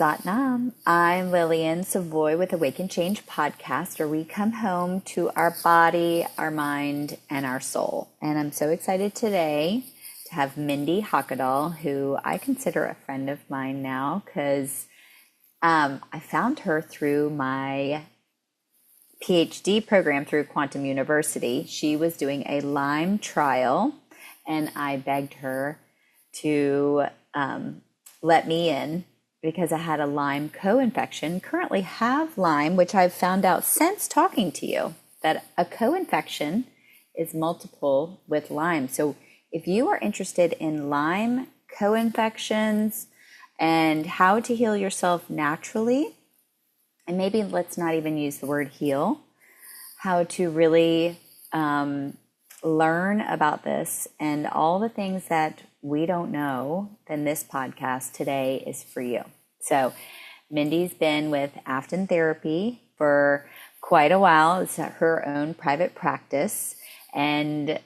Satnam. I'm Lillian Savoy with Awaken Change podcast, where we come home to our body, our mind, and our soul. And I'm so excited today to have Mindy Haukedahl, who I consider a friend of mine now because I found her through my PhD program through Quantum University. She was doing a Lyme trial, and I begged her to let me in because I had a Lyme co-infection. Currently have Lyme, which I've found out since talking to you, that a co-infection is multiple with Lyme. So if you are interested in Lyme co-infections and how to heal yourself naturally, and maybe let's not even use the word heal, how to really learn about this and all the things that we don't know, then this podcast today is for you. So Mindy's been with Afton Therapy for quite a while. It's her own private practice. And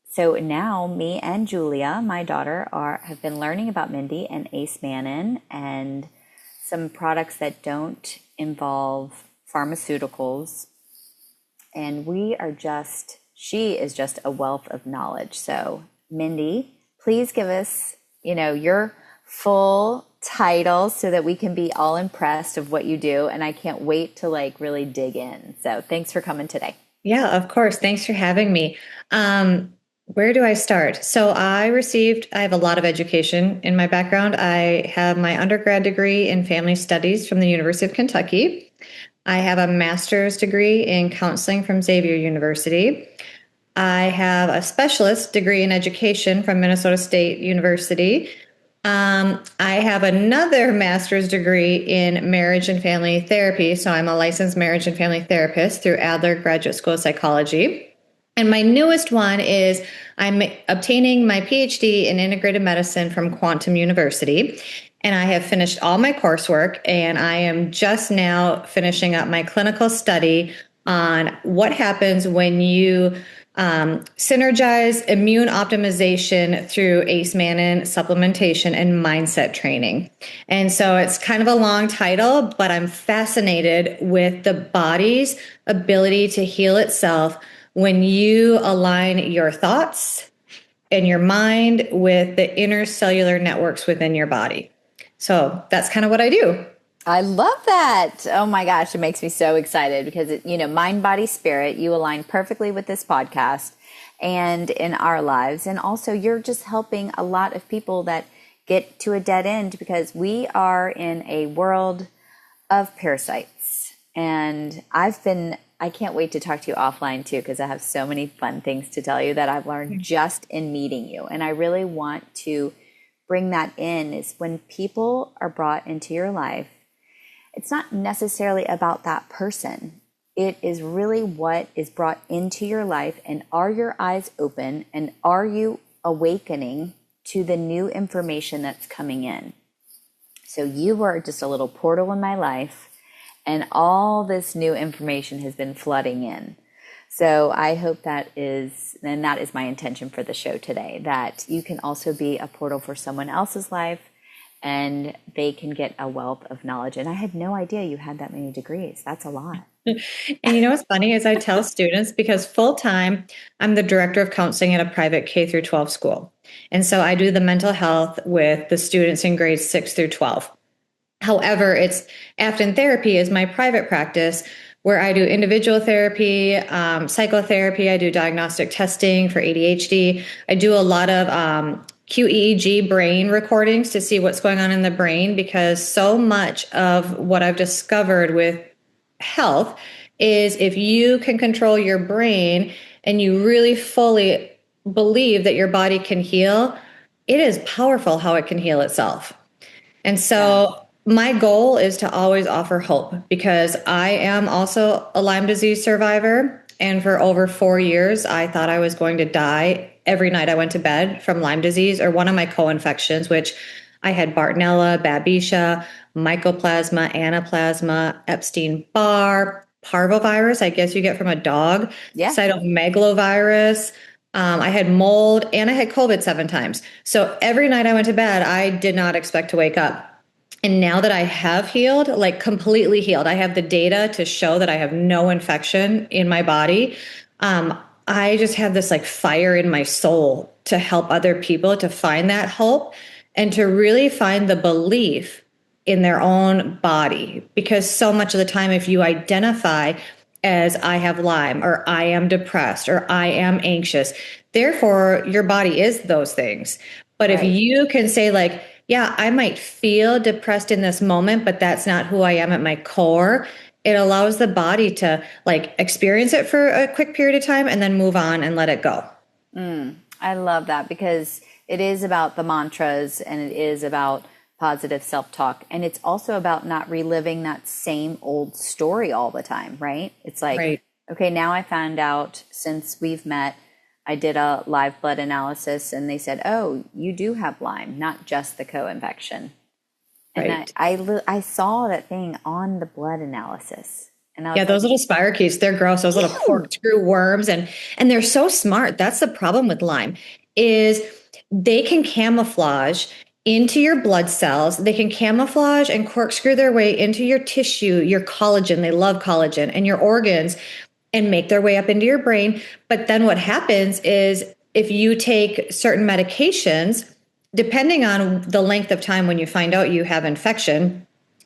so now me and Julia, my daughter, have been learning about Mindy and Acemannan and some products that don't involve pharmaceuticals. And she is just a wealth of knowledge. So Mindy, please give us, your full title so that we can be all impressed of what you do. And I can't wait to really dig in. So thanks for coming today. Yeah, of course. Thanks for having me. Where do I start? So I have a lot of education in my background. I have my undergrad degree in family studies from the University of Kentucky. I have a master's degree in counseling from Xavier University. I have a specialist degree in education from Minnesota State University. I have another master's degree in marriage and family therapy. So I'm a licensed marriage and family therapist through Adler Graduate School of Psychology. And my newest one is I'm obtaining my PhD in integrative medicine from Quantum University. And I have finished all my coursework, and I am just now finishing up my clinical study on what happens when you synergize immune optimization through Acemannan supplementation and mindset training. And so it's kind of a long title, but I'm fascinated with the body's ability to heal itself when you align your thoughts and your mind with the inner cellular networks within your body. So that's kind of what I do. I love that. Oh my gosh, it makes me so excited because, mind, body, spirit, you align perfectly with this podcast and in our lives. And also you're just helping a lot of people that get to a dead end because we are in a world of parasites. And I can't wait to talk to you offline too, because I have so many fun things to tell you that I've learned just in meeting you. And I really want to bring that in is when people are brought into your life, it's not necessarily about that person. It is really what is brought into your life, and are your eyes open, and are you awakening to the new information that's coming in? So you were just a little portal in my life, and all this new information has been flooding in. So I hope that is my intention for the show today, that you can also be a portal for someone else's life, and they can get a wealth of knowledge. And I had no idea you had that many degrees. That's a lot. And what's funny is I tell students, because full time, I'm the director of counseling at a private K through 12 school. And so I do the mental health with the students in grades 6 through 12. However, Afton Therapy is my private practice where I do individual therapy, psychotherapy. I do diagnostic testing for ADHD. I do a lot of QEEG brain recordings to see what's going on in the brain, because so much of what I've discovered with health is if you can control your brain and you really fully believe that your body can heal, it is powerful how it can heal itself. And so my goal is to always offer hope, because I am also a Lyme disease survivor. And for over 4 years, I thought I was going to die every night I went to bed from Lyme disease or one of my co-infections, which I had Bartonella, Babesia, Mycoplasma, Anaplasma, Epstein-Barr, parvovirus, I guess you get from a dog, cytomegalovirus. I had mold, and I had COVID 7 times. So every night I went to bed, I did not expect to wake up. And now that I have healed, like completely healed, I have the data to show that I have no infection in my body. I just have this like fire in my soul to help other people to find that hope and to really find the belief in their own body. Because so much of the time, if you identify as I have Lyme or I am depressed or I am anxious, therefore your body is those things. But if Right. you can say, like, yeah, I might feel depressed in this moment, but that's not who I am at my core. It allows the body to like experience it for a quick period of time and then move on and let it go. I love that because it is about the mantras and it is about positive self-talk. And it's also about not reliving that same old story all the time, right? It's like, Right. okay, now I found out since we've met, I did a live blood analysis and they said, oh, you do have Lyme, not just the co-infection. And Right. I saw that thing on the blood analysis. And I Yeah, was like, those little spirochetes, they're gross. Those little ew. corkscrew worms, and they're so smart. That's the problem with Lyme is they can camouflage into your blood cells. They can camouflage and corkscrew their way into your tissue, your collagen. They love collagen and your organs and make their way up into your brain. But then what happens is if you take certain medications, depending on the length of time when you find out you have infection,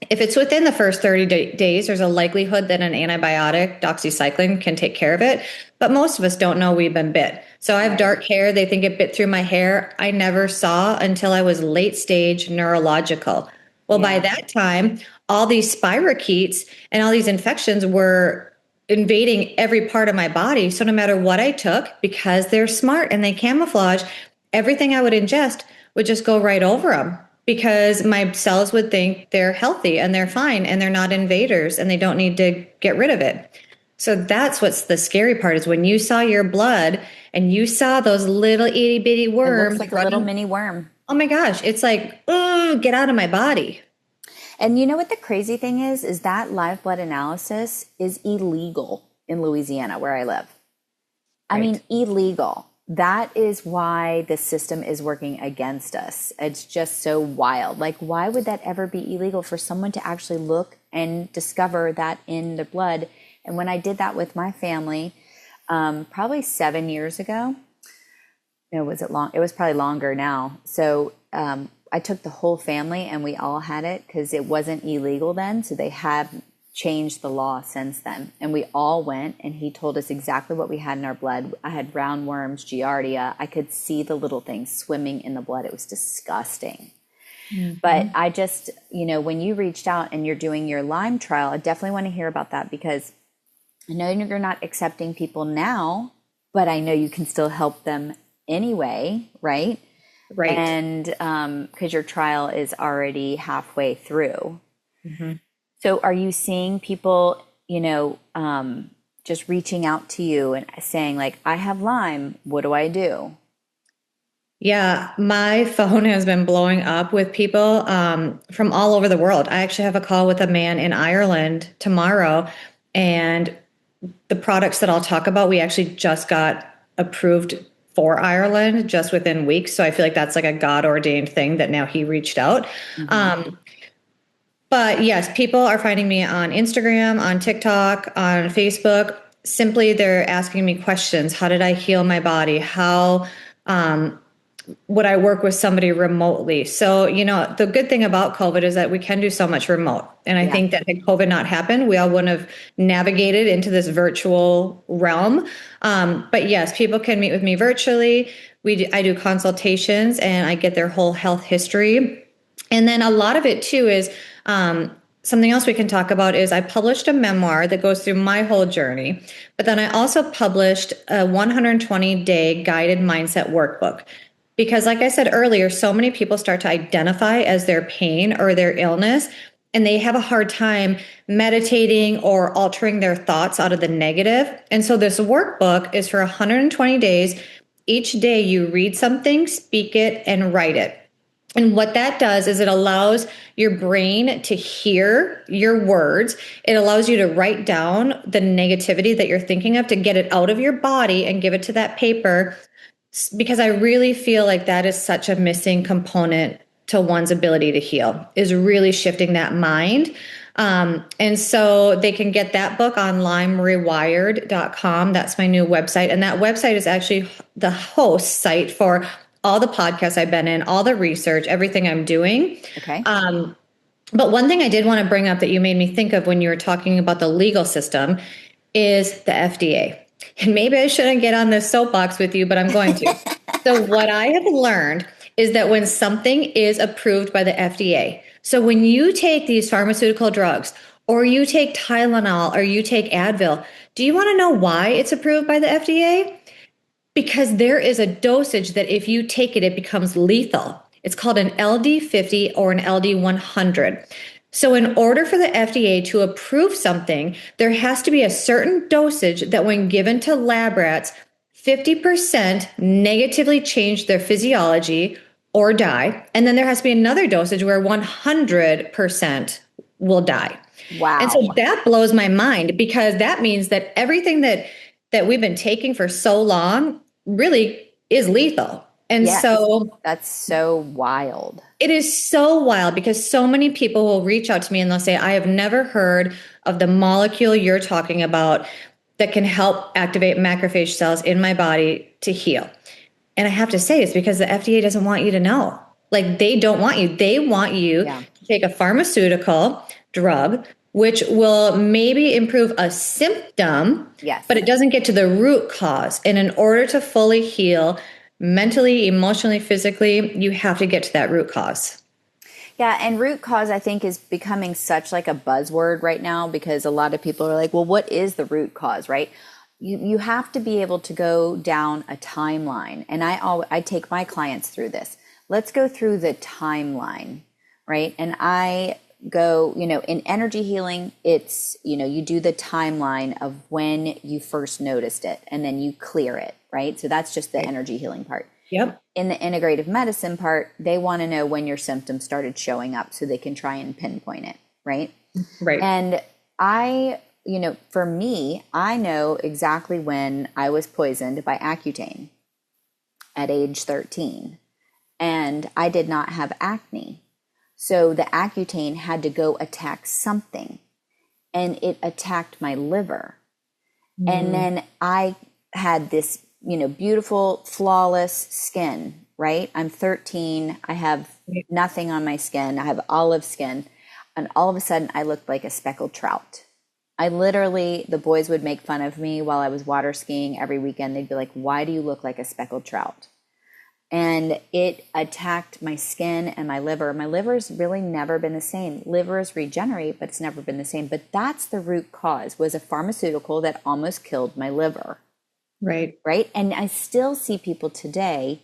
if it's within the first 30 days, there's a likelihood that an antibiotic, doxycycline, can take care of it. But most of us don't know we've been bit. So I have dark hair. They think it bit through my hair. I never saw until I was late stage neurological. Well, by that time, all these spirochetes and all these infections were invading every part of my body. So no matter what I took, because they're smart and they camouflage, everything I would ingest would just go right over them because my cells would think they're healthy and they're fine and they're not invaders and they don't need to get rid of it. So that's what's the scary part is when you saw your blood and you saw those little itty bitty It worms looks like a little mini worm. Oh my gosh, it's like, oh, get out of my body. And you know what the crazy thing is that live blood analysis is illegal in Louisiana where I live. I mean, illegal. That is why the system is working against us. It's just so wild. Like, why would that ever be illegal for someone to actually look and discover that in the blood? And when I did that with my family, probably 7 years ago, was it long? It was probably longer now. So I took the whole family and we all had it because it wasn't illegal then. So they have changed the law since then. And we all went and he told us exactly what we had in our blood. I had roundworms, giardia. I could see the little things swimming in the blood. It was disgusting. Mm-hmm. But I just, when you reached out and you're doing your Lyme trial, I definitely want to hear about that because I know you're not accepting people now, but I know you can still help them anyway, right? Right. And because your trial is already halfway through. Mm-hmm. So are you seeing people, just reaching out to you and saying like, I have Lyme, what do I do? Yeah, my phone has been blowing up with people from all over the world. I actually have a call with a man in Ireland tomorrow, and the products that I'll talk about, we actually just got approved for Ireland just within weeks. So I feel like that's like a God ordained thing that now he reached out. Mm-hmm. But yes, people are finding me on Instagram, on TikTok, on Facebook. Simply, they're asking me questions. How did I heal my body? How would I work with somebody remotely? So, the good thing about COVID is that we can do so much remote. And I think that had COVID not happened, we all wouldn't have navigated into this virtual realm. But yes, people can meet with me virtually. I do consultations and I get their whole health history. And then a lot of it too is something else we can talk about is I published a memoir that goes through my whole journey, but then I also published a 120-day guided mindset workbook. Because like I said earlier, so many people start to identify as their pain or their illness, and they have a hard time meditating or altering their thoughts out of the negative. And so this workbook is for 120 days. Each day you read something, speak it, and write it. And what that does is it allows your brain to hear your words. It allows you to write down the negativity that you're thinking of, to get it out of your body and give it to that paper. Because I really feel like that is such a missing component to one's ability to heal, is really shifting that mind. And so they can get that book on lymerewired.com. That's my new website. And that website is actually the host site for all the podcasts I've been in, all the research, everything I'm doing. Okay. But one thing I did want to bring up that you made me think of when you were talking about the legal system is the FDA. And maybe I shouldn't get on this soapbox with you, but I'm going to. So what I have learned is that when something is approved by the FDA, so when you take these pharmaceutical drugs, or you take Tylenol, or you take Advil, do you want to know why it's approved by the FDA? Because there is a dosage that if you take it, it becomes lethal. It's called an LD50 or an LD100. So in order for the FDA to approve something, there has to be a certain dosage that when given to lab rats, 50% negatively change their physiology or die. And then there has to be another dosage where 100% will die. Wow. And so that blows my mind, because that means that everything that we've been taking for so long really is lethal. And yes, so that's so wild. It is so wild, because so many people will reach out to me and they'll say, I have never heard of the molecule you're talking about that can help activate macrophage cells in my body to heal. And I have to say, it's because the FDA doesn't want you to know. Like, they don't want you. They want you to take a pharmaceutical drug, which will maybe improve a symptom, yes, but it doesn't get to the root cause. And in order to fully heal mentally, emotionally, physically, you have to get to that root cause. Yeah, and root cause, I think, is becoming such like a buzzword right now, because a lot of people are like, well, what is the root cause, right? You have to be able to go down a timeline. And I take my clients through this. Let's go through the timeline, right? And I go, in energy healing, it's, you do the timeline of when you first noticed it, and then you clear it, right? So that's just the energy healing part. Yep. In the integrative medicine part, they want to know when your symptoms started showing up so they can try and pinpoint it, right? Right. And for me, I know exactly when I was poisoned by Accutane at age 13, and I did not have acne. So the Accutane had to go attack something, and it attacked my liver. And then I had this, beautiful, flawless skin, right? I'm 13. I have nothing on my skin. I have olive skin. And all of a sudden I looked like a speckled trout. The boys would make fun of me while I was water skiing every weekend. They'd be like, why do you look like a speckled trout? And it attacked my skin and my liver. My liver's really never been the same. Livers regenerate, but it's never been the same. But that's the root cause, was a pharmaceutical that almost killed my liver. Right. Right. And I still see people today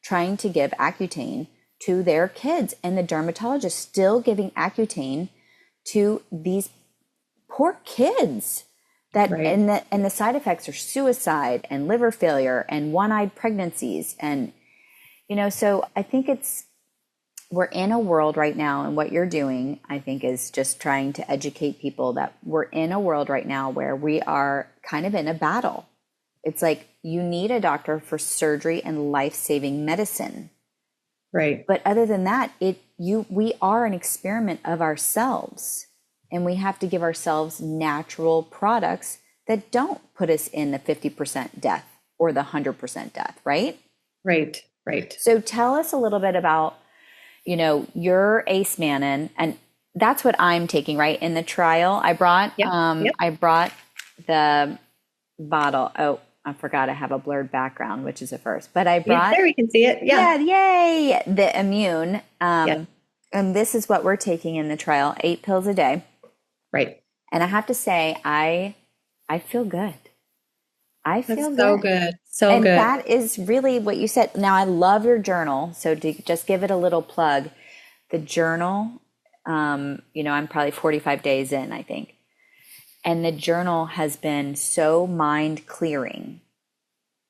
trying to give Accutane to their kids, and the dermatologist still giving Accutane to these poor kids and the side effects are suicide and liver failure and one-eyed pregnancies. And, so I think we're in a world right now, and what you're doing, I think, is just trying to educate people that we're in a world right now where we are kind of in a battle. It's like you need a doctor for surgery and life-saving medicine. Right. But other than that, we are an experiment of ourselves, and we have to give ourselves natural products that don't put us in the 50% death or the 100% death, right? Right. Right. So tell us a little bit about, your Acemannan, and that's what I'm taking, right? In the trial, I brought, I brought the bottle. Oh, I forgot I have a blurred background, which is a first, but I brought, there we can see it. Yeah. Yay. The immune. And this is what we're taking in the trial, 8 pills a day. Right. And I have to say, I feel good. I feel good. So good. So and good. That is really what you said. Now, I love your journal. So to just give it a little plug, the journal, I'm probably 45 days in, I think. And the journal has been so mind clearing.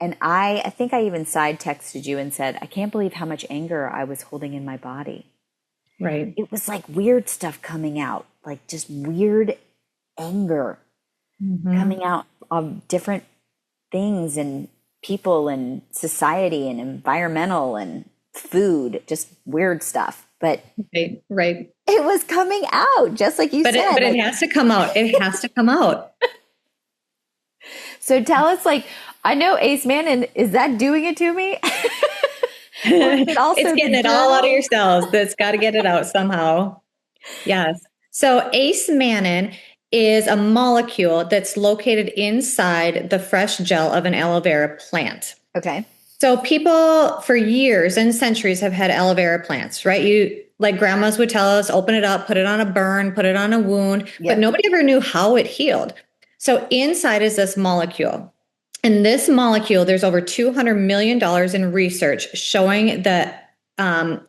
And I think I even side texted you and said, I can't believe how much anger I was holding in my body. Right. It was like weird stuff coming out, like just weird anger coming out of different things and people and society and environmental and food, just weird stuff. but Right. it was coming out just like you said. But it has to come out. It has to come out. So tell us, like, I know Acemannan, is that doing it to me? It's getting it all out of your cells. That's got to get it out somehow. Yes. So Acemannan is a molecule that's located inside the fresh gel of an aloe vera plant. Okay. So people for years and centuries have had aloe vera plants, right? Like grandmas would tell us, open it up, put it on a burn, put it on a wound, but nobody ever knew how it healed. So inside is this molecule. And this molecule, there's over $200 million in research showing the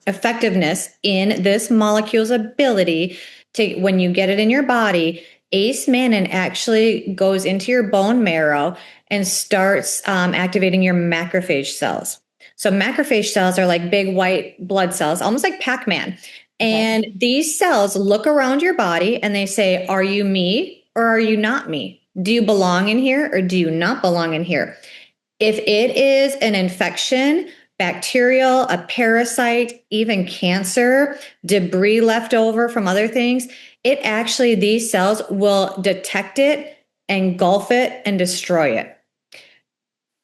effectiveness in this molecule's ability to, when you get it in your body, Acemannan actually goes into your bone marrow and starts activating your macrophage cells. So macrophage cells are like big white blood cells, almost like Pac-Man. And these cells look around your body and they say, are you me or are you not me? Do you belong in here or do you not belong in here? If it is an infection, bacterial, a parasite, even cancer, debris left over from other things, it actually, these cells will detect it, engulf it, and destroy it.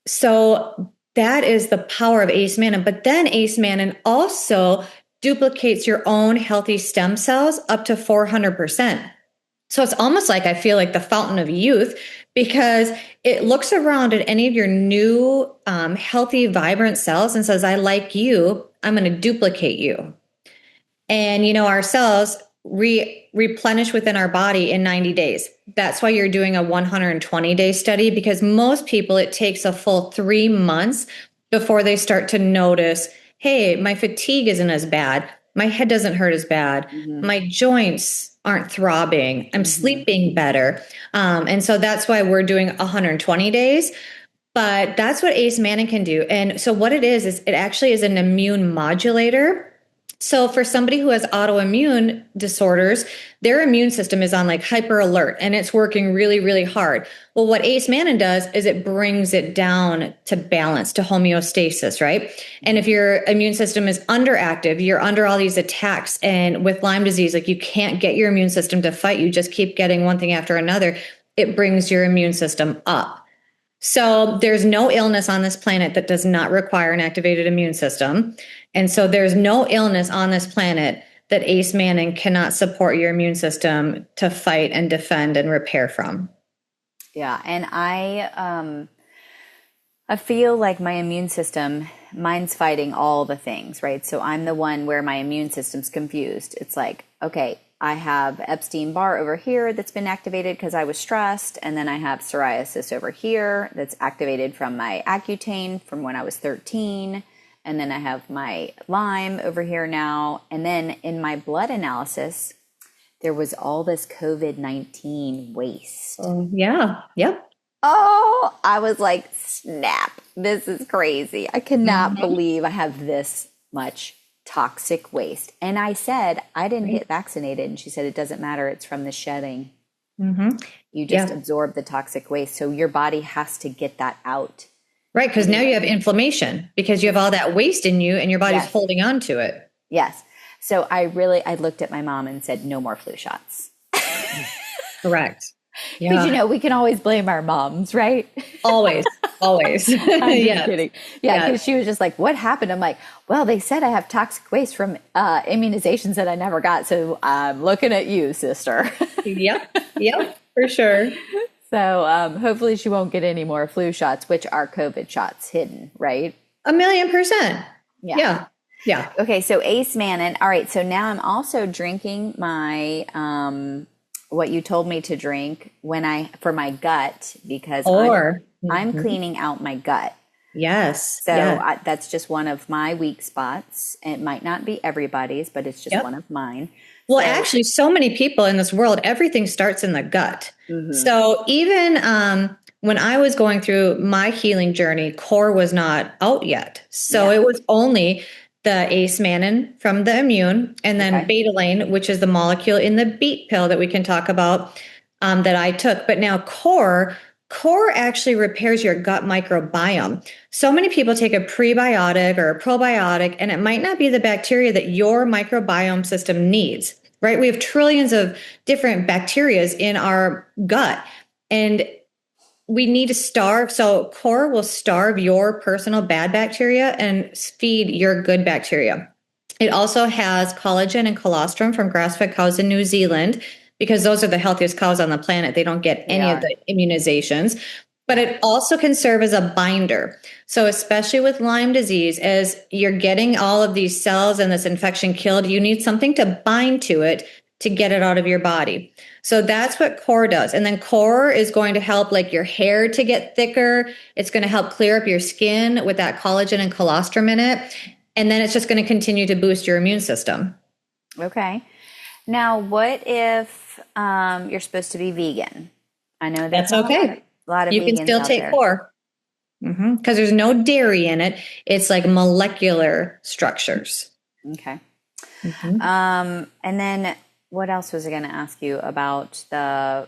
So that is the power of Acemannan. But then Acemannan also duplicates your own healthy stem cells up to 400%. So it's almost like I feel like the fountain of youth because it looks around at any of your new healthy, vibrant cells and says, I like you, I'm going to duplicate you. And, you know, our cells replenish within our body in 90 days. That's why you're doing a 120-day study because most people, it takes a full 3 months before they start to notice, hey, my fatigue isn't as bad. My head doesn't hurt as bad. My joints aren't throbbing. I'm sleeping better. And so that's why we're doing 120 days. But that's what Acemannan can do. And so what it is it actually is an immune modulator. So for somebody who has autoimmune disorders, their immune system is on like hyper alert and it's working really, really hard. Well, what Acemannan does is it brings it down to balance, to homeostasis, right? And if your immune system is underactive, you're under all these attacks. And with Lyme disease, like you can't get your immune system to fight. You just keep getting one thing after another. It brings your immune system up. So there's no illness on this planet that does not require an activated immune system. And so there's no illness on this planet that Acemannan cannot support your immune system to fight and defend and repair from. Yeah. And I feel like my immune system, mine's fighting all the things, right? So I'm the one where my immune system's confused. It's like, okay, I have Epstein-Barr over here that's been activated because I was stressed. And then I have psoriasis over here that's activated from my Accutane from when I was 13. And then I have my Lyme over here now. And then in my blood analysis, there was all this COVID-19 waste. Yeah. Yep. Oh, I was like, snap, this is crazy. I cannot believe I have this much toxic waste. And I said, I didn't get vaccinated. And she said, it doesn't matter. It's from the shedding. You just absorb the toxic waste. So your body has to get that out. Right. Because now you have inflammation because you have all that waste in you and your body's holding on to it. Yes. So I looked at my mom and said, no more flu shots. Correct. Because, you know, we can always blame our moms, right? Always. I'm just kidding. Yeah, because she was just like, what happened? I'm like, well, they said I have toxic waste from immunizations that I never got. So I'm looking at you, sister. Yep, for sure. So hopefully she won't get any more flu shots, which are COVID shots hidden, right? 1,000,000%. Yeah. Okay, so Acemannan. All right, so now I'm also drinking my what you told me to drink for my gut because I'm cleaning out my gut. Yes. So that's just one of my weak spots. It might not be everybody's, but it's just one of mine. Well, actually, so many people in this world, everything starts in the gut. So even when I was going through my healing journey, core was not out yet. So it was only the Acemannan from the immune, and then betalain, which is the molecule in the beet pill that we can talk about that I took. But now core Core actually repairs your gut microbiome. So many people take a prebiotic or a probiotic, and it might not be the bacteria that your microbiome system needs, right? We have trillions of different bacterias in our gut, and we need to starve. So core will starve your personal bad bacteria and feed your good bacteria. It also has collagen and colostrum from grass-fed cows in New Zealand, because those are the healthiest cows on the planet. They don't get any of the immunizations. But it also can serve as a binder. So especially with Lyme disease, as you're getting all of these cells and this infection killed, you need something to bind to it to get it out of your body. So that's what core does. And then core is going to help like your hair to get thicker. It's going to help clear up your skin with that collagen and colostrum in it. And then it's just going to continue to boost your immune system. Okay. Now, what if you're supposed to be vegan? I know that's okay. A lot of you vegans can still out take there. core because there's no dairy in it. It's like molecular structures. Okay. And then what else was I going to ask you about the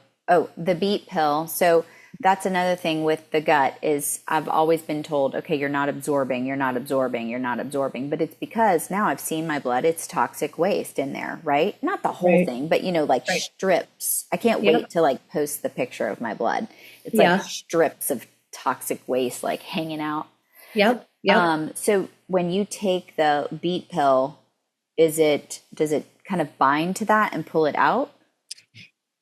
beet pill? So that's another thing with the gut is I've always been told, okay, you're not absorbing. But it's because now I've seen my blood, it's toxic waste in there, right? Not the whole thing, but strips. I can't wait to like post the picture of my blood. It's like strips of toxic waste like hanging out. Yep. So when you take the beet pill, does it kind of bind to that and pull it out?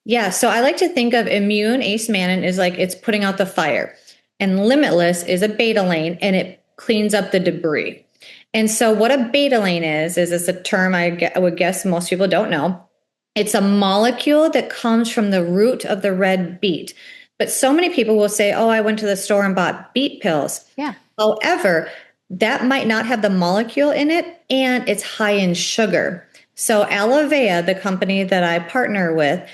Yeah, so I like to think of immune Acemannan is like it's putting out the fire, and limitless is a beta lane and it cleans up the debris. And so what a beta lane is it's a term I would guess most people don't know. It's a molecule that comes from the root of the red beet. But so many people will say, oh, I went to the store and bought beet pills. Yeah. However, that might not have the molecule in it, and it's high in sugar. So Alavea, the company that I partner with,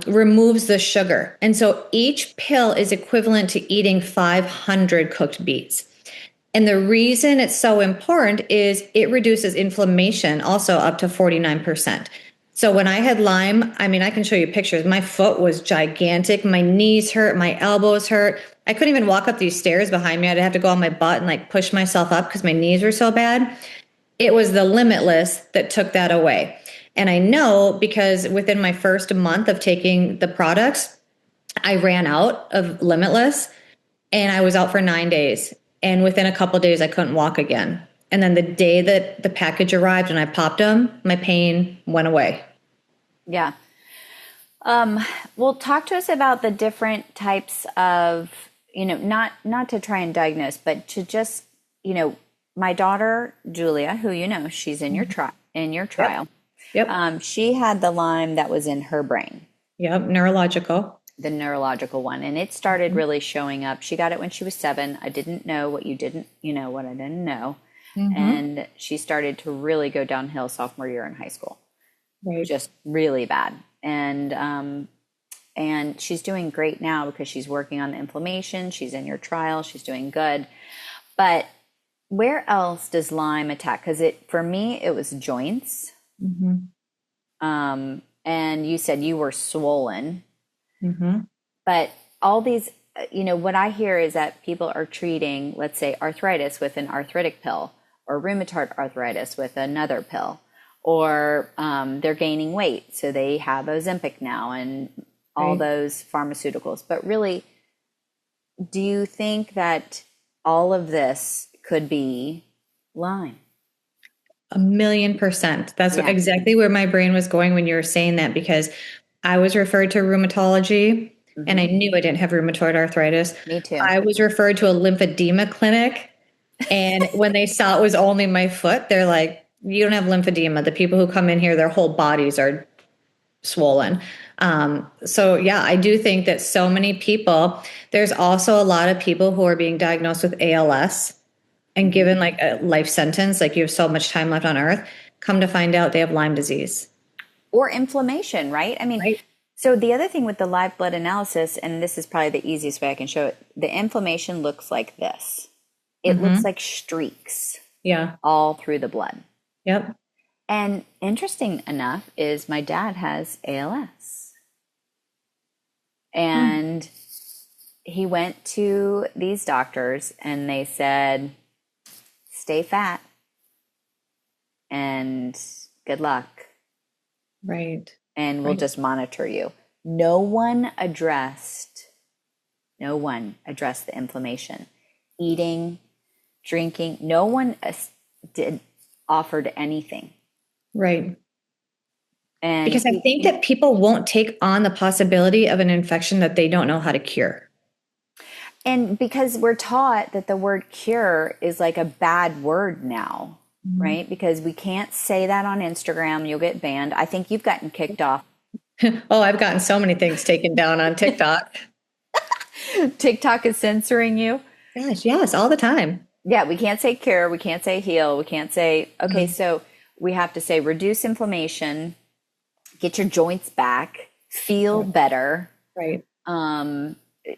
removes the sugar. And so each pill is equivalent to eating 500 cooked beets. And the reason it's so important is it reduces inflammation also up to 49%. So when I had Lyme, I mean, I can show you pictures. My foot was gigantic. My knees hurt. My elbows hurt. I couldn't even walk up these stairs behind me. I'd have to go on my butt and like push myself up because my knees were so bad. It was the limitless that took that away. And I know because within my first month of taking the products, I ran out of limitless and I was out for 9 days. And within a couple of days, I couldn't walk again. And then the day that the package arrived and I popped them, my pain went away. Yeah. Well, talk to us about the different types of, not to try and diagnose, but to just, my daughter, Julia, who, she's in your trial. Yep. She had the Lyme that was in her brain. Yep. Neurological. The neurological one. And it started really showing up. She got it when she was 7. I didn't know what what I didn't know. And she started to really go downhill sophomore year in high school. Right. Just really bad. And she's doing great now because she's working on the inflammation. She's in your trial. She's doing good. But where else does Lyme attack? Because for me, it was joints. And you said you were swollen. But all these, what I hear is that people are treating, let's say, arthritis with an arthritic pill, or rheumatoid arthritis with another pill, or they're gaining weight, so they have Ozempic now and all those pharmaceuticals. But really, do you think that all of this could be Lyme? 1,000,000%. That's exactly where my brain was going when you were saying that, because I was referred to rheumatology and I knew I didn't have rheumatoid arthritis. Me too. I was referred to a lymphedema clinic, and when they saw it was only my foot, they're like, you don't have lymphedema. The people who come in here, their whole bodies are swollen. So yeah, I do think that so many people, there's also a lot of people who are being diagnosed with ALS and given like a life sentence, like you have so much time left on earth, come to find out they have Lyme disease. Or inflammation, right? I mean, so the other thing with the live blood analysis, and this is probably the easiest way I can show it, the inflammation looks like this. It looks like streaks. Yeah. All through the blood. Yep. And interesting enough is my dad has ALS. And he went to these doctors and they said, stay fat and good luck. Right. And we'll just monitor you. No one addressed the inflammation. Eating, drinking, no one offered anything. Right. And because I think that people won't take on the possibility of an infection that they don't know how to cure. And because we're taught that the word cure is like a bad word now, right? Because we can't say that on Instagram. You'll get banned. I think you've gotten kicked off. Oh, I've gotten so many things taken down on TikTok. TikTok is censoring you. Gosh, yes, all the time. Yeah, we can't say cure. We can't say heal. We can't say, okay, so we have to say reduce inflammation, get your joints back, feel better. Right.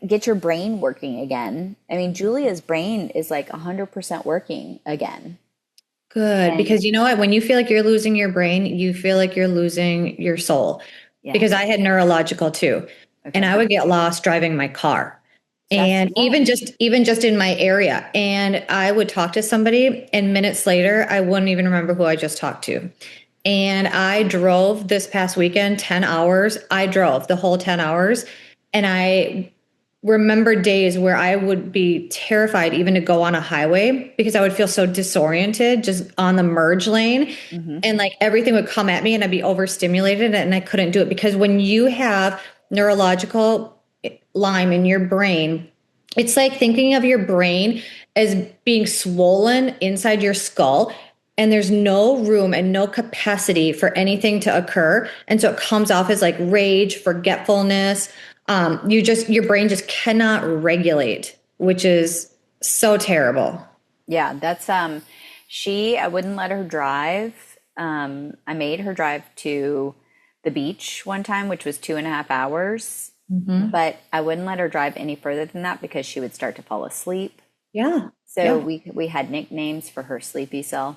Get your brain working again. I mean, Julia's brain is like 100% working again. Good. Because you know what? When you feel like you're losing your brain, you feel like you're losing your soul. Yeah. Because I had neurological too. Okay. And I would get lost driving my car. And even just in my area. And I would talk to somebody and minutes later, I wouldn't even remember who I just talked to. And I drove this past weekend, 10 hours. I drove the whole 10 hours. And I remember days where I would be terrified even to go on a highway because I would feel so disoriented just on the merge lane. And like everything would come at me and I'd be overstimulated and I couldn't do it. Because when you have neurological Lyme in your brain, it's like thinking of your brain as being swollen inside your skull. And there's no room and no capacity for anything to occur. And so it comes off as like rage, forgetfulness. Your brain just cannot regulate, which is so terrible. Yeah, that's, I wouldn't let her drive. I made her drive to the beach one time, which was 2.5 hours, but I wouldn't let her drive any further than that because she would start to fall asleep. Yeah. So we had nicknames for her sleepy self.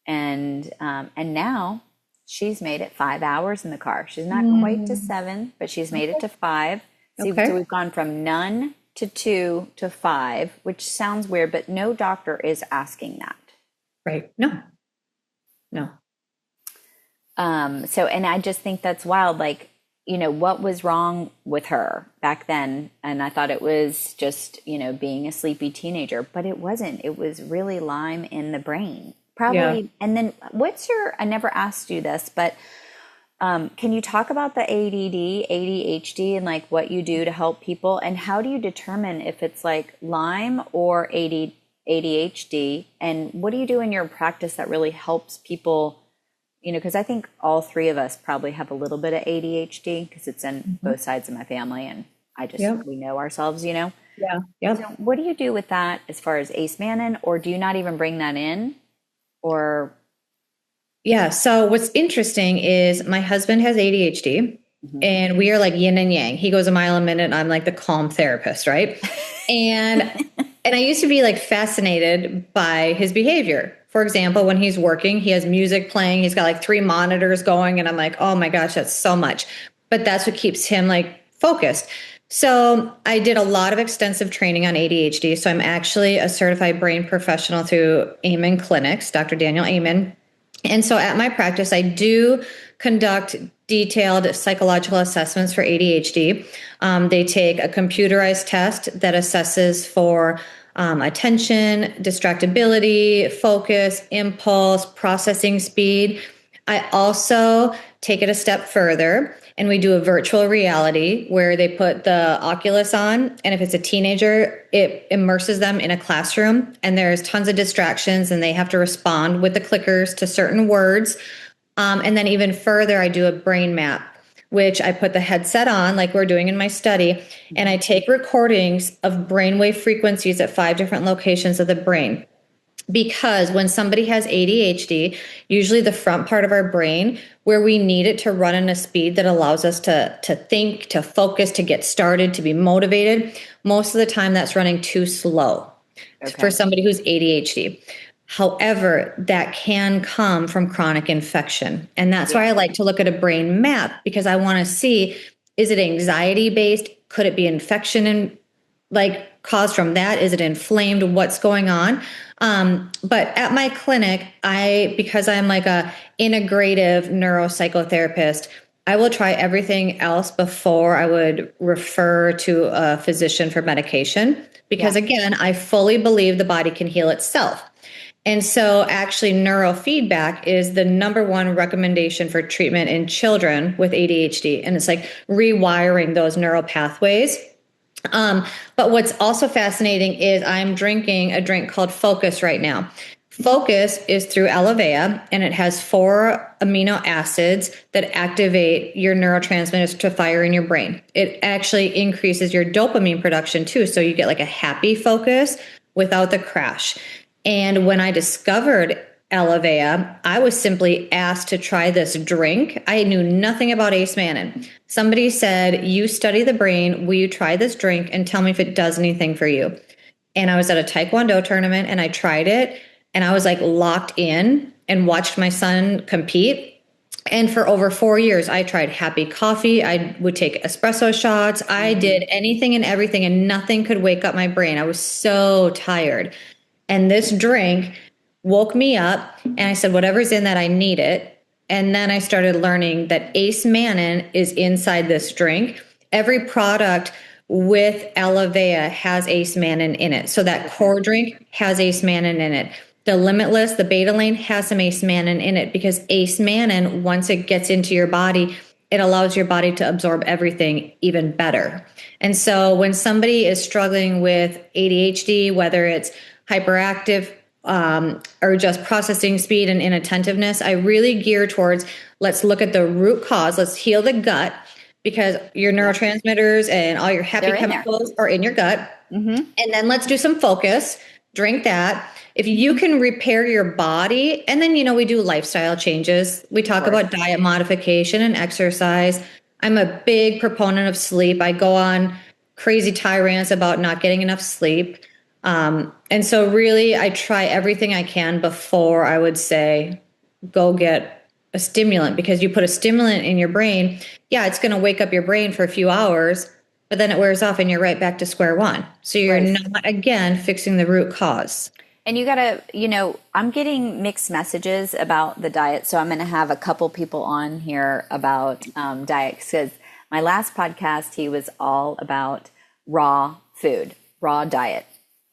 And now she's made it 5 hours in the car. She's not quite to 7, but she's made it to 5. So we've gone from none to 2 to 5, which sounds weird, but no doctor is asking that. Right. No. And I just think that's wild. Like, what was wrong with her back then? And I thought it was just, being a sleepy teenager, but it wasn't. It was really Lyme in the brain. Probably. Yeah. And then I never asked you this, but can you talk about the ADD, ADHD, and like what you do to help people? And how do you determine if it's like Lyme or ADHD? And what do you do in your practice that really helps people? Because I think all three of us probably have a little bit of ADHD because it's in both sides of my family. And we know ourselves, Yeah. Yep. So what do you do with that as far as Acemannan, or do you not even bring that in? Or yeah. So what's interesting is my husband has ADHD and we are like yin and yang. He goes a mile a minute and I'm like the calm therapist, right? and I used to be like fascinated by his behavior. For example, when he's working, he has music playing. He's got like 3 monitors going and I'm like, oh my gosh, that's so much. But that's what keeps him like focused. So I did a lot of extensive training on ADHD. So I'm actually a certified brain professional through Amen Clinics, Dr. Daniel Amen. And so at my practice, I do conduct detailed psychological assessments for ADHD. They take a computerized test that assesses for attention, distractibility, focus, impulse, processing speed. I also take it a step further and we do a virtual reality where they put the Oculus on. And if it's a teenager, it immerses them in a classroom and there's tons of distractions and they have to respond with the clickers to certain words. And then even further, I do a brain map, which I put the headset on like we're doing in my study. And I take recordings of brainwave frequencies at 5 different locations of the brain. Because when somebody has ADHD, usually the front part of our brain, where we need it to run in a speed that allows us to think, to focus, to get started, to be motivated, most of the time that's running too slow for somebody who's ADHD. However, that can come from chronic infection. And that's why I like to look at a brain map because I want to see, is it anxiety based? Could it be infection like caused from that? Is it inflamed? What's going on? But at my clinic, because I'm like a integrative neuropsychotherapist, I will try everything else before I would refer to a physician for medication. Because again, I fully believe the body can heal itself. And so actually neurofeedback is the number one recommendation for treatment in children with ADHD. And it's like rewiring those neural pathways. But what's also fascinating is I'm drinking a drink called Focus right now. Focus is through aloe vera, and it has 4 amino acids that activate your neurotransmitters to fire in your brain. It actually increases your dopamine production too. So you get like a happy focus without the crash. And when I discovered aloe vera, I was simply asked to try this drink. I knew nothing about Acemannan. Somebody said, you study the brain. Will you try this drink and tell me if it does anything for you? And I was at a Taekwondo tournament and I tried it. And I was like locked in and watched my son compete. And for over 4 years, I tried happy coffee. I would take espresso shots. I did anything and everything, and nothing could wake up my brain. I was so tired. And this drink woke me up, and I said, whatever's in that, I need it. And then I started learning that Acemannan is inside this drink. Every product with aloe vera has Acemannan in it. So that core drink has Acemannan in it. The Limitless, the Beta-Lane has some Acemannan in it, because Acemannan, once it gets into your body, it allows your body to absorb everything even better. And so when somebody is struggling with ADHD, whether it's hyperactive or just processing speed and inattentiveness, I really gear towards, let's look at the root cause. Let's heal the gut, because your neurotransmitters and all your happy chemicals are in your gut. And then let's do some focus, drink that. If you can repair your body, and then, we do lifestyle changes. We talk about diet modification and exercise. I'm a big proponent of sleep. I go on crazy tirades about not getting enough sleep. And so really I try everything I can before I would say, go get a stimulant, because you put a stimulant in your brain. Yeah, it's going to wake up your brain for a few hours, but then it wears off and you're right back to square one. So you're not, again, fixing the root cause. And you got to, I'm getting mixed messages about the diet. So I'm going to have a couple people on here about diet, because my last podcast, he was all about raw food, raw diet.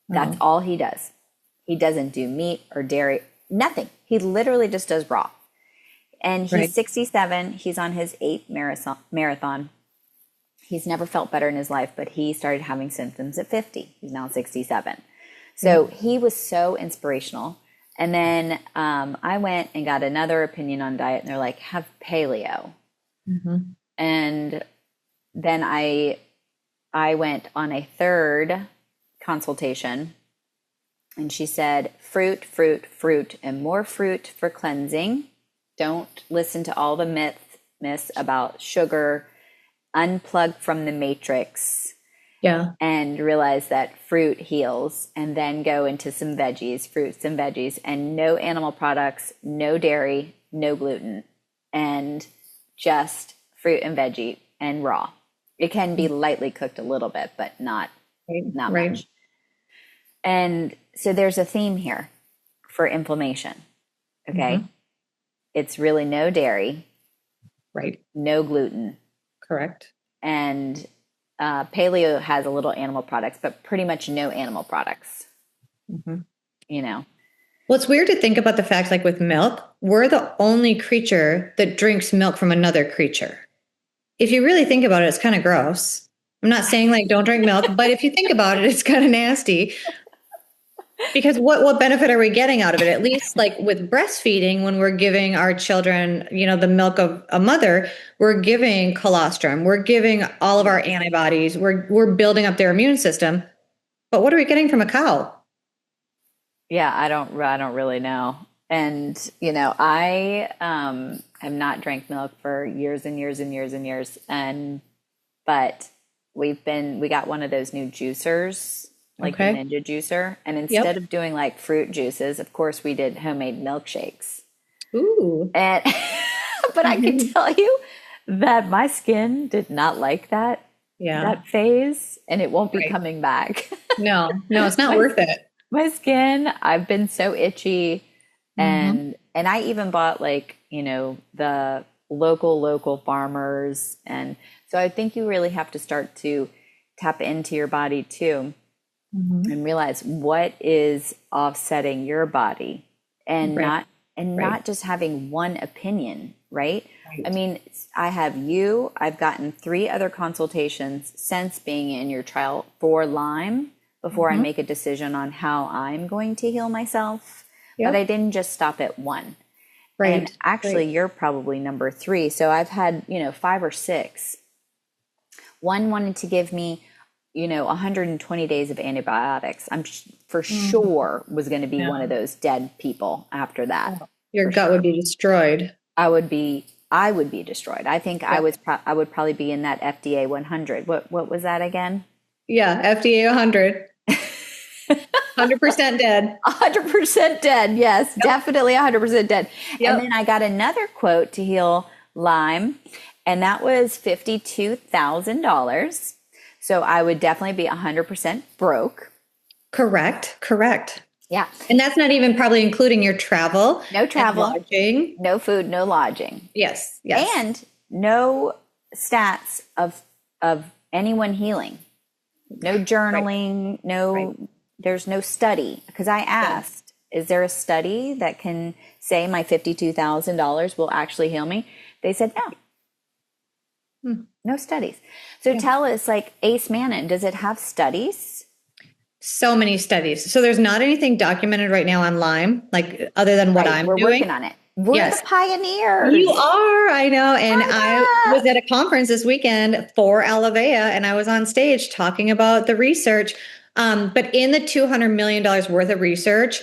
That's all he does. He doesn't do meat or dairy, nothing. He literally just does raw. And he's 67. He's on his 8th marathon. He's never felt better in his life, but he started having symptoms at 50. He's now 67. So he was so inspirational. And then I went and got another opinion on diet, and they're like, have paleo. And then I went on a third consultation, and she said, fruit, fruit, fruit, and more fruit for cleansing. Don't listen to all the myths about sugar. Unplug from the matrix. And realize that fruit heals, and then go into some veggies, fruits and veggies, and no animal products, no dairy, no gluten, and just fruit and veggie and raw. It can be lightly cooked a little bit, but not much. And so there's a theme here for inflammation. Okay. It's really no dairy, no gluten. Correct. And paleo has a little animal products, but pretty much no animal products. Well, it's weird to think about the fact, like with milk, we're the only creature that drinks milk from another creature. If you really think about it, it's kind of gross. I'm not saying like don't drink milk, but if you think about it, it's kind of nasty. Because what benefit are we getting out of it? At least like with breastfeeding, when we're giving our children, the milk of a mother, we're giving colostrum, we're giving all of our antibodies, we're building up their immune system. But what are we getting from a cow? Yeah, I don't really know. And I have not drank milk for years and years and years and years. But we got one of those new juicers, like the Ninja juicer. And instead of doing like fruit juices, of course, we did homemade milkshakes. Ooh. And but I can tell you that my skin did not like that. Yeah. that phase, and it won't be Right. coming back. No, it's not My worth it. my skin, I've been so itchy, Hmm. and I even bought like, the local farmers, and so I think you really have to start to tap into your body too Hmm. and realize what is offsetting your body, and Right. not Right. just having one opinion, right? I Right. mean, I've gotten 3 other consultations since being in your trial for Lyme before I Hmm. make a decision on how I'm going to heal myself. But I Yep. didn't just stop at one. And Right. actually, Right. you're probably number 3. So I've had, 5 or 6. One wanted to give me, 120 days of antibiotics. For Mhm. sure was going to be one of Yeah. those dead people after that. Your For gut would sure. be destroyed. I would be destroyed. I think Yep. I would probably be in that FDA 100. What was that again? Yeah. FDA 100. 100% dead. 100% dead. Yes, Yep. definitely 100% dead. And Yep. then I got another quote to heal Lyme, and that was $52,000. So I would definitely be 100% broke. Correct. Correct. Yeah. And that's not even probably including your travel No and travel, lodging. no food, no lodging, Yes. Yes. and no stats of anyone healing. No Right. journaling, Right. there's no study. Because I Yeah. asked, is there a study that can say my $52,000 will actually heal me? They said no, Hmm. no studies. So Yeah. tell us, like Acemannan, does it have studies? So many studies. So there's not anything documented right now on Lyme, like other than what Right, I'm we're doing. working on it. We're the Yes. You pioneers. are, I know. And I was Ah, at a conference this weekend for Alavea, and I was on stage talking about the research. But in the $200 million worth of research,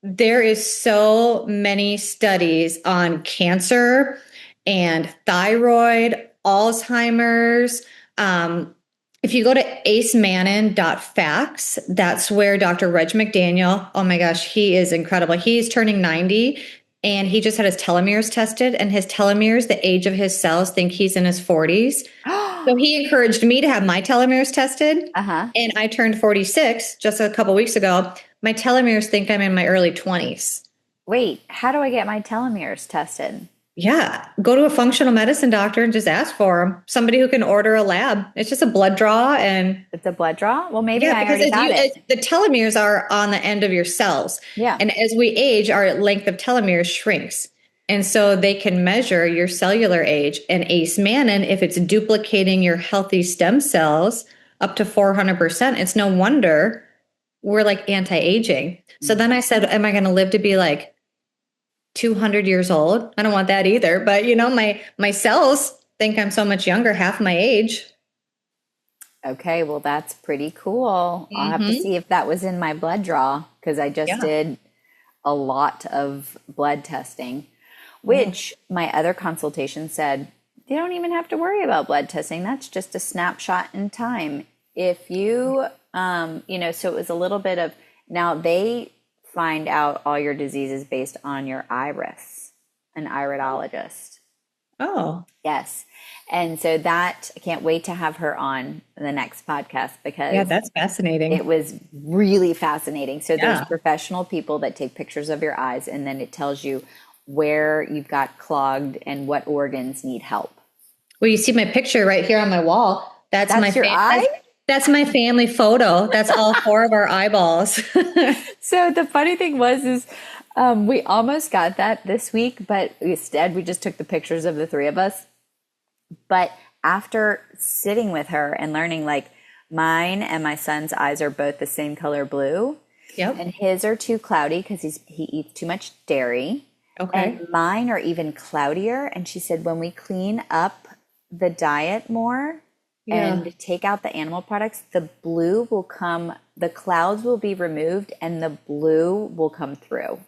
there is so many studies on cancer and thyroid, Alzheimer's. Um, if you go to acemannan.facts, that's where Dr. Reg McDaniel, oh my gosh, he is incredible. He's turning 90 and he just had his telomeres tested, and his telomeres, the age of his cells, think he's in his 40s. So he encouraged me to have my telomeres tested. uh-huh. And I turned 46 just a couple weeks ago. My telomeres think I'm in my early 20s. Wait, how do I get my telomeres tested? Yeah, go to a functional medicine doctor and just ask for them. Somebody who can order a lab. It's just a blood draw, and It's a blood draw? Well, maybe yeah, I because already got it. the telomeres are on the end of your cells. Yeah. And as we age, our length of telomeres shrinks. And so they can measure your cellular age. And Acemannan, if it's duplicating your healthy stem cells up to 400%, it's no wonder we're like anti-aging. So then I said, am I going to live to be like 200 years old? I don't want that either. But my cells think I'm so much younger, half my age. Okay, well, that's pretty cool. I'll have to Hmm. see if that was in my blood draw because I just Yeah. did a lot of blood testing, Yeah. which my other consultation said you don't even have to worry about blood testing. That's just a snapshot in time. If you, so it was a little bit of now they find out all your diseases based on your iris, an iridologist. Oh, Yes. And so that I can't wait to have her on the next podcast yeah, because that's it fascinating. was really fascinating. So there's Yeah. professional people that take pictures of your eyes and then it tells you where you've got clogged and what organs need help. Well, you see my picture right here on my wall. That's my That's your eye? that's my family photo. That's all 4 of our eyeballs. So the funny thing was is we almost got that this week, but instead we just took the pictures of the 3 of us. But after sitting with her and learning, like mine and my son's eyes are both the same color blue, Yep. and his are too cloudy because he eats too much dairy, Okay. and mine are even cloudier. And she said when we clean up the diet more Yeah. and take out the animal products, the blue will come, the clouds will be removed, and the blue will come through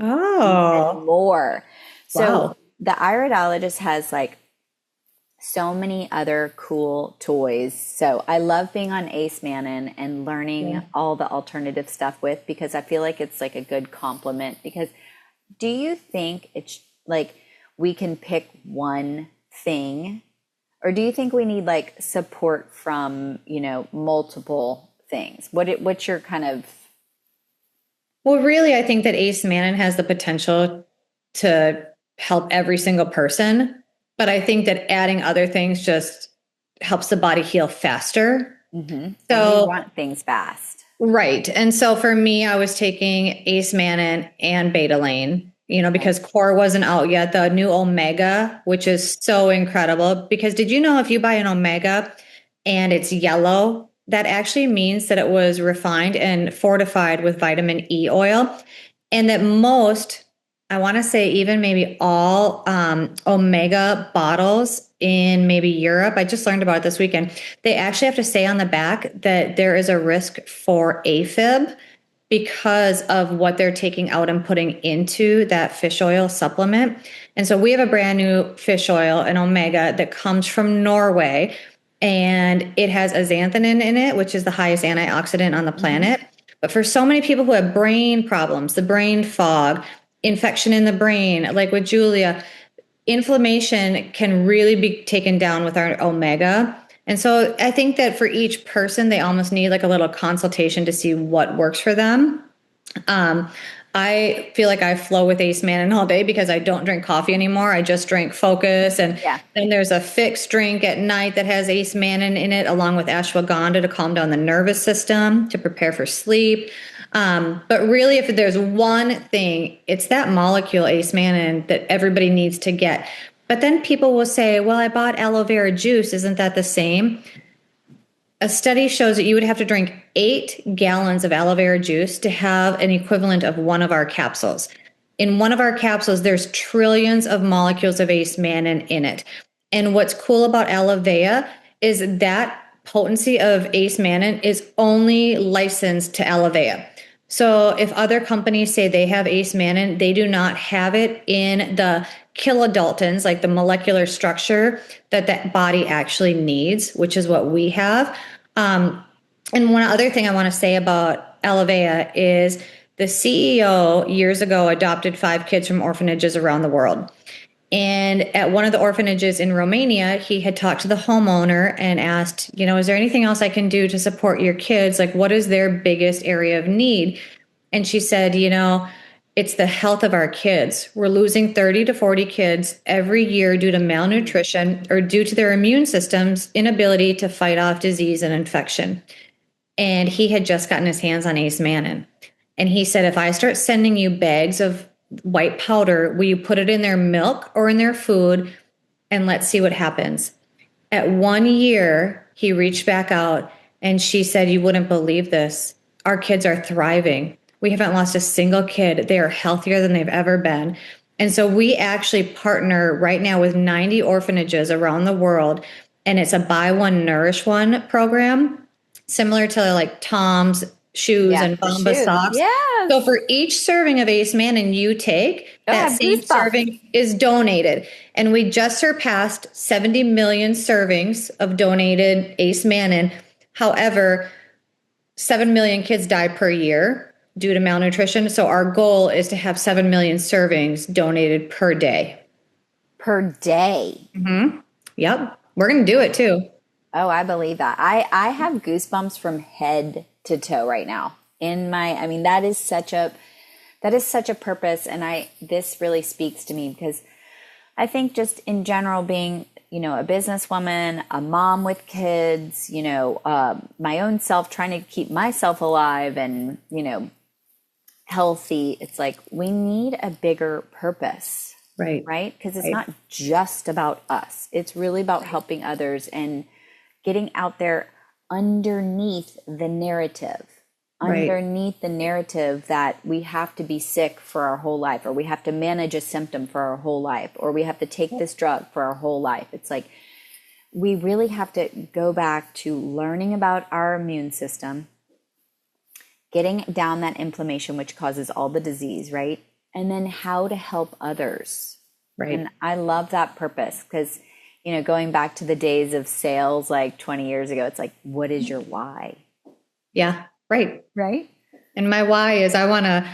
Oh, more. So wow. the iridologist has like so many other cool toys. So I love being on Acemannan and learning Yeah. all the alternative stuff with because I feel like it's like a good complement. Because do you think it's like we can pick one thing Or do you think we need like support from, multiple things? What's your kind of... Well, really, I think that Acemannan has the potential to help every single person, but I think that adding other things just helps the body heal faster. And we So, want things fast. right. And so for me, I was taking Acemannan and Betalaine, because Core wasn't out yet, the new Omega, which is so incredible. Because did you know if you buy an Omega and it's yellow, that actually means that it was refined and fortified with vitamin E oil, and that most, I want to say even maybe all Omega bottles in maybe Europe, I just learned about it this weekend, they actually have to say on the back that there is a risk for AFib because of what they're taking out and putting into that fish oil supplement. And so we have a brand new fish oil, an Omega, that comes from Norway, and it has azanthanin in it, which is the highest antioxidant on the planet. But for so many people who have brain problems, the brain fog, infection in the brain, like with Julia, inflammation can really be taken down with our Omega. And so I think that for each person, they almost need like a little consultation to see what works for them. I feel like I flow with Acemannan all day because I don't drink coffee anymore. I just drink Focus. And then there's a fixed drink at night that has Acemannan in it, along with ashwagandha to calm down the nervous system, to prepare for sleep. But really, if there's one thing, it's that molecule Acemannan that everybody needs to get. But then people will say, well, I bought aloe vera juice. Isn't that the same? A study shows that you would have to drink 8 gallons of aloe vera juice to have an equivalent of one of our capsules. In one of our capsules, there's trillions of molecules of Acemannan in it. And what's cool about aloe vera is that potency of Acemannan is only licensed to aloe vera. So if other companies say they have Acemannan, they do not have it in the kilodaltons, like the molecular structure that body actually needs, which is what we have. And one other thing I want to say about aloe vera is the CEO years ago adopted 5 kids from orphanages around the world. And at one of the orphanages in Romania, he had talked to the homeowner and asked, is there anything else I can do to support your kids? Like, what is their biggest area of need? And she said, it's the health of our kids. We're losing 30 to 40 kids every year due to malnutrition or due to their immune system's inability to fight off disease and infection. And he had just gotten his hands on Acemannan. And he said, if I start sending you bags of white powder, will you put it in their milk or in their food? And let's see what happens. At 1 year, he reached back out and she said, you wouldn't believe this. Our kids are thriving. We haven't lost a single kid. They are healthier than they've ever been. And so we actually partner right now with 90 orphanages around the world. And it's a buy one, nourish one program, similar to like Tom's shoes and Bomba socks. Yes. So for each serving of Acemannan you take, that same serving is donated. And we just surpassed 70 million servings of donated Acemannan. However, 7 million kids die per year due to malnutrition. So our goal is to have 7 million servings donated per day. Per day? Mm-hmm. Yep. We're going to do it too. Oh, I believe that. I have goosebumps from head to toe right now. That is such a purpose. And this really speaks to me because I think just in general being, a businesswoman, a mom with kids, my own self, trying to keep myself alive and, healthy. It's like we need a bigger purpose, right? Because it's not just about us. It's really about helping others and getting out there underneath the narrative, that we have to be sick for our whole life, or we have to manage a symptom for our whole life, or we have to take this drug for our whole life. It's like we really have to go back to learning about our immune system, getting down that inflammation, which causes all the disease, right? And then how to help others. Right. And I love that purpose because, going back to the days of sales like 20 years ago, it's like, what is your why? Yeah. Right. Right. And my why is I want to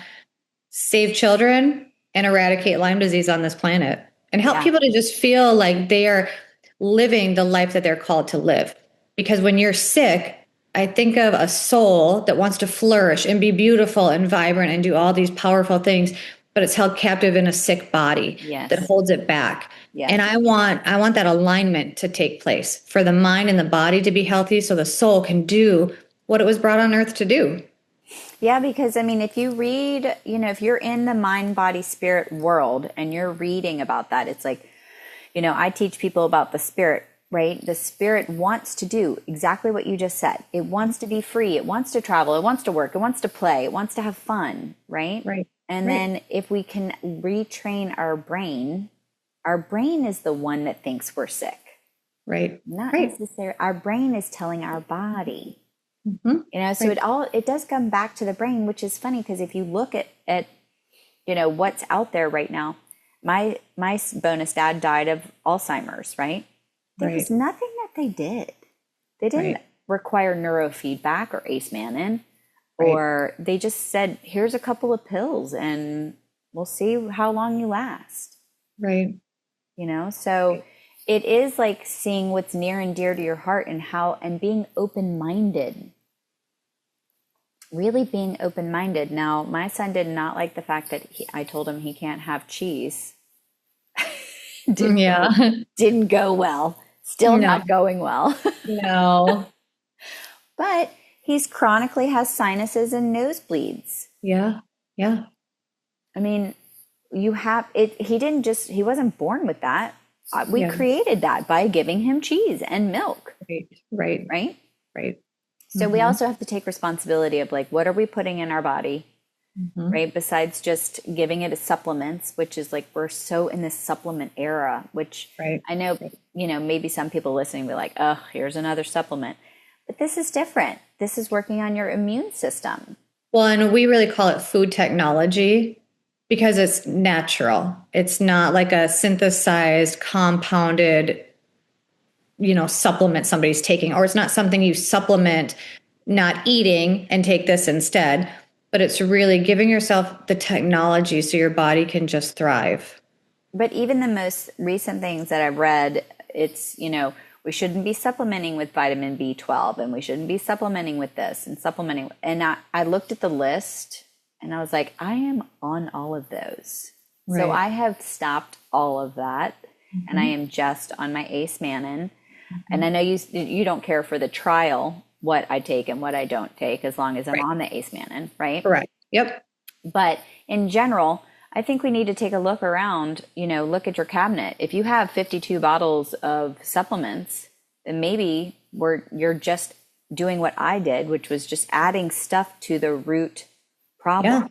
save children and eradicate Lyme disease on this planet and help people to just feel like they are living the life that they're called to live. Because when you're sick, I think of a soul that wants to flourish and be beautiful and vibrant and do all these powerful things, but it's held captive in a sick body that Yes. holds it back. Yes. And I want that alignment to take place for the mind and the body to be healthy so the soul can do what it was brought on earth to do. Yeah, because I mean, if you read, if you're in the mind, body, spirit world and you're reading about that, it's like, I teach people about the spirit, right? The spirit wants to do exactly what you just said. It wants to be free. It wants to travel. It wants to work. It wants to play. It wants to have fun, right? Right. And then if we can retrain our brain is the one that thinks we're sick. Right. Not necessarily. Our brain is telling our body. Mm-hmm. So it does come back to the brain, which is funny because if you look at what's out there right now, my bonus dad died of Alzheimer's, right? There was nothing that they did. They didn't require neurofeedback or Acemannan, or they just said, here's a couple of pills and we'll see how long you last. Right. So it is like seeing what's near and dear to your heart and being open-minded. Really being open-minded. Now, my son did not like the fact that I told him he can't have cheese. Didn't go well. Still not going well. No. But he's chronically has sinuses and nosebleeds. Yeah. Yeah. I mean, you have it. He wasn't born with that. We created that by giving him cheese and milk. Right. So we also have to take responsibility of like, what are we putting in our body? Right. Besides just giving it as supplements, which is like, we're so in this supplement era, which I know, maybe some people listening will be like, oh, here's another supplement, but this is different. This is working on your immune system. Well, and we really call it food technology because it's natural. It's not like a synthesized, compounded, supplement somebody's taking, or it's not something you supplement not eating and take this instead, but it's really giving yourself the technology so your body can just thrive. But even the most recent things that I've read, it's, we shouldn't be supplementing with vitamin B12 and we shouldn't be supplementing with this and supplementing. And I looked at the list and I was like, I am on all of those. So I have stopped all of that and I am just on my Acemannan. And I know you don't care for the trial, what I take and what I don't take, as long as I'm on the Acemannan, right? Correct. Yep. But in general, I think we need to take a look around, look at your cabinet. If you have 52 bottles of supplements, then maybe you're just doing what I did, which was just adding stuff to the root problem.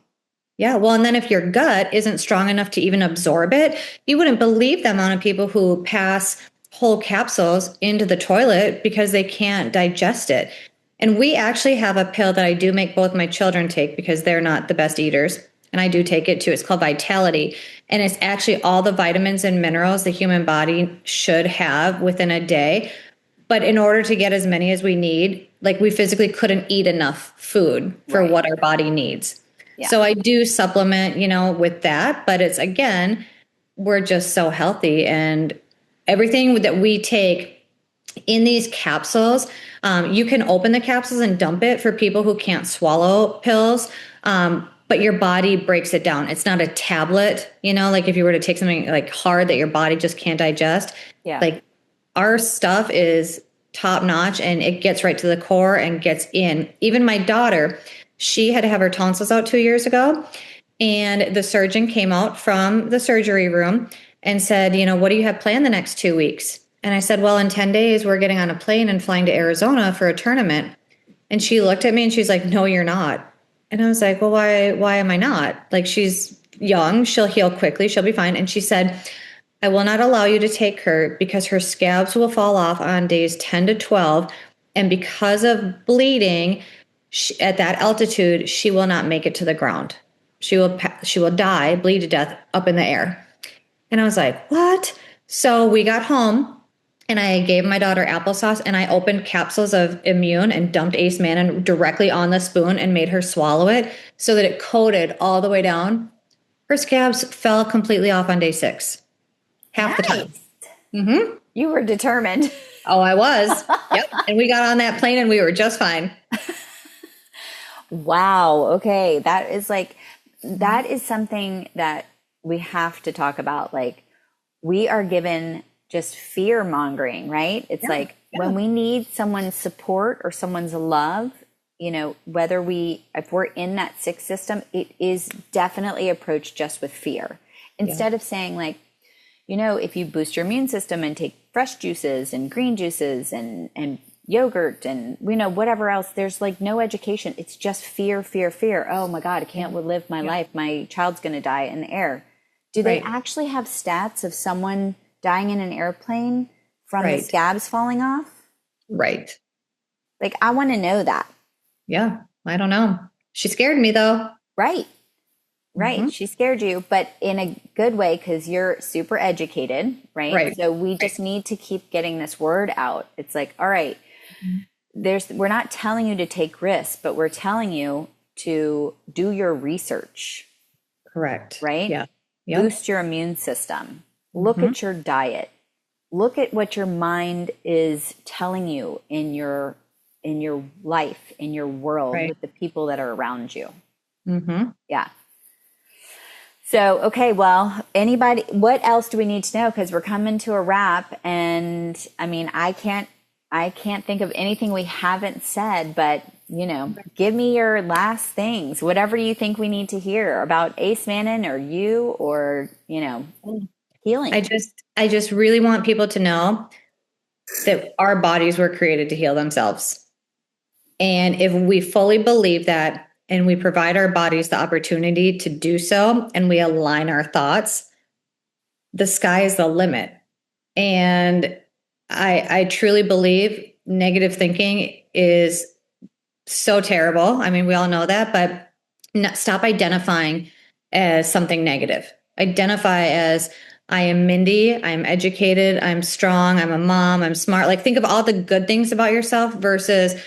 Yeah. Well, and then if your gut isn't strong enough to even absorb it, you wouldn't believe the amount of people who pass whole capsules into the toilet because they can't digest it. And we actually have a pill that I do make both my children take because they're not the best eaters. And I do take it too. It's called Vitality. And it's actually all the vitamins and minerals the human body should have within a day. But in order to get as many as we need, like we physically couldn't eat enough food for what our body needs. Yeah. So I do supplement, with that. But it's, again, we're just so healthy. And everything that we take in these capsules, you can open the capsules and dump it for people who can't swallow pills. But your body breaks it down. It's not a tablet, like if you were to take something like hard that your body just can't digest. Yeah. Like our stuff is top notch and it gets right to the core and gets in. Even my daughter, she had to have her tonsils out 2 years ago. And the surgeon came out from the surgery room and said, what do you have planned the next 2 weeks? And I said, well, in 10 days, we're getting on a plane and flying to Arizona for a tournament. And she looked at me and she's like, no, you're not. And I was like, well, why am I not? Like, she's young. She'll heal quickly. She'll be fine. And she said, I will not allow you to take her because her scabs will fall off on days 10 to 12. And because of bleeding at that altitude, she will not make it to the ground. She will die, bleed to death up in the air. And I was like, what? So we got home and I gave my daughter applesauce and I opened capsules of Immune and dumped Acemannan directly on the spoon and made her swallow it so that it coated all the way down. Her scabs fell completely off on day 6. Half the time. Mm-hmm. You were determined. Oh, I was. Yep. And we got on that plane and we were just fine. Wow. Okay. That is something that we have to talk about. Like, we are given just fear mongering, right? It's like when we need someone's support or someone's love, you know, if we're in that sick system, it is definitely approached just with fear. Instead of saying, like, you know, if you boost your immune system and take fresh juices and green juices and yogurt and, you know, whatever else, there's like no education. It's just fear, fear, fear. Oh my God, I can't live my life. My child's going to die in the air. Do they actually have stats of someone dying in an airplane from the scabs falling off? Right. Like, I want to know that. Yeah. I don't know. She scared me though. Right. She scared you, but in a good way, because you're super educated, right? So we just need to keep getting this word out. It's like, all right, we're not telling you to take risks, but we're telling you to do your research. Correct. Right? Yeah. Boost your immune system. Look at your diet. Look at what your mind is telling you in your life, in your world, with the people that are around you. Yeah. So, okay, well, what else do we need to know? Because we're coming to a wrap, and I mean, I can't think of anything we haven't said, but, you know, give me your last things, whatever you think we need to hear about Acemannan or you, or, you know, healing. I just really want people to know that our bodies were created to heal themselves. And if we fully believe that, and we provide our bodies the opportunity to do so, and we align our thoughts, the sky is the limit. And I truly believe negative thinking is so terrible. I mean, we all know that, but stop identifying as something negative. Identify as, I am Mindy, I'm educated, I'm strong, I'm a mom, I'm smart. Like, think of all the good things about yourself versus,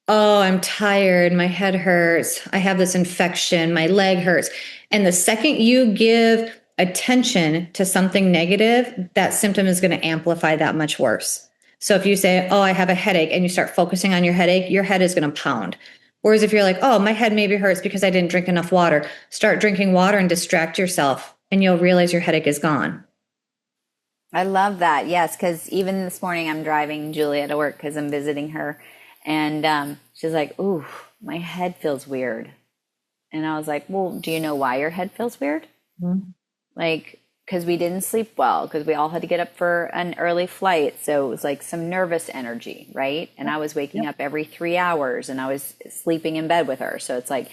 oh, I'm tired, my head hurts, I have this infection, my leg hurts. And the second you give attention to something negative, that symptom is going to amplify that much worse. So if you say, oh, I have a headache, and you start focusing on your headache, your head is going to pound. Whereas if you're like, oh, my head maybe hurts because I didn't drink enough water, start drinking water and distract yourself, and you'll realize your headache is gone. I love that. Yes, because even this morning I'm driving Julia to work because I'm visiting her. And she's like, ooh, my head feels weird. And I was like, well, do you know why your head feels weird? Like, because we didn't sleep well, because we all had to get up for an early flight. So it was like some nervous energy, right? And I was waking up every 3 hours, and I was sleeping in bed with her. So it's like,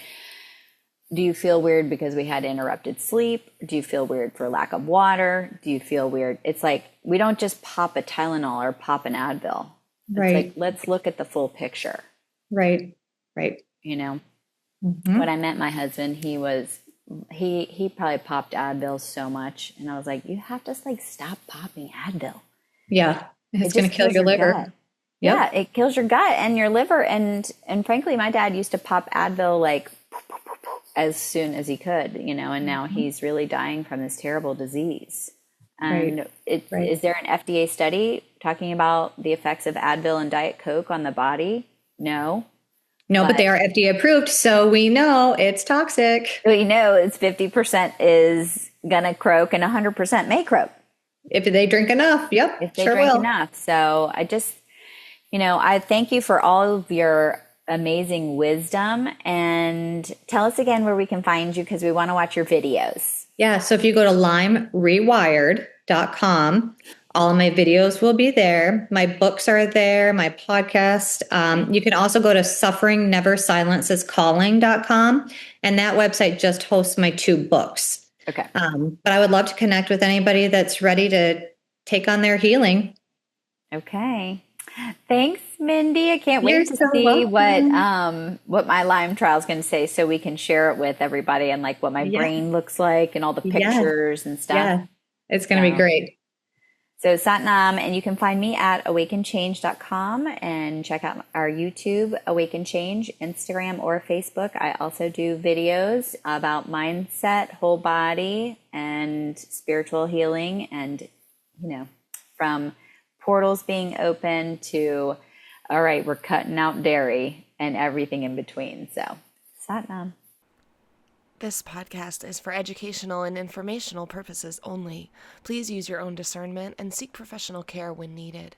do you feel weird because we had interrupted sleep? Do you feel weird for lack of water? Do you feel weird? It's like, we don't just pop a Tylenol or pop an Advil. It's like, let's look at the full picture. Right. You know, when I met my husband, he probably popped Advil so much. And I was like, you have to like stop popping Advil. Yeah. It's going to kill your liver. Yeah. It kills your gut and your liver. And frankly, my dad used to pop Advil like as soon as he could, you know, and now he's really dying from this terrible disease. And is there an FDA study talking about the effects of Advil and Diet Coke on the body? No, but they are FDA approved. So we know it's toxic. We know it's 50% is going to croak and 100% may croak. If they drink enough. Yep. If they drink enough. So I just, you know, I thank you for all of your amazing wisdom, and tell us again where we can find you, because we want to watch your videos. Yeah. So if you go to lymerewired.com, all of my videos will be there. My books are there, my podcast. You can also go to sufferingneversilencescalling.com, and that website just hosts my 2 books. Okay. But I would love to connect with anybody that's ready to take on their healing. Okay. Thanks, Mindy. I can't wait to see what my Lyme trial is going to say, so we can share it with everybody, and like what my brain looks like and all the pictures and stuff. Yeah, it's going to be great. So Satnam, and you can find me at awakenchange.com, and check out our YouTube, Awaken Change, Instagram or Facebook. I also do videos about mindset, whole body, and spiritual healing, and, you know, from portals being open to, all right, we're cutting out dairy and everything in between. So, Satnam. This podcast is for educational and informational purposes only. Please use your own discernment and seek professional care when needed.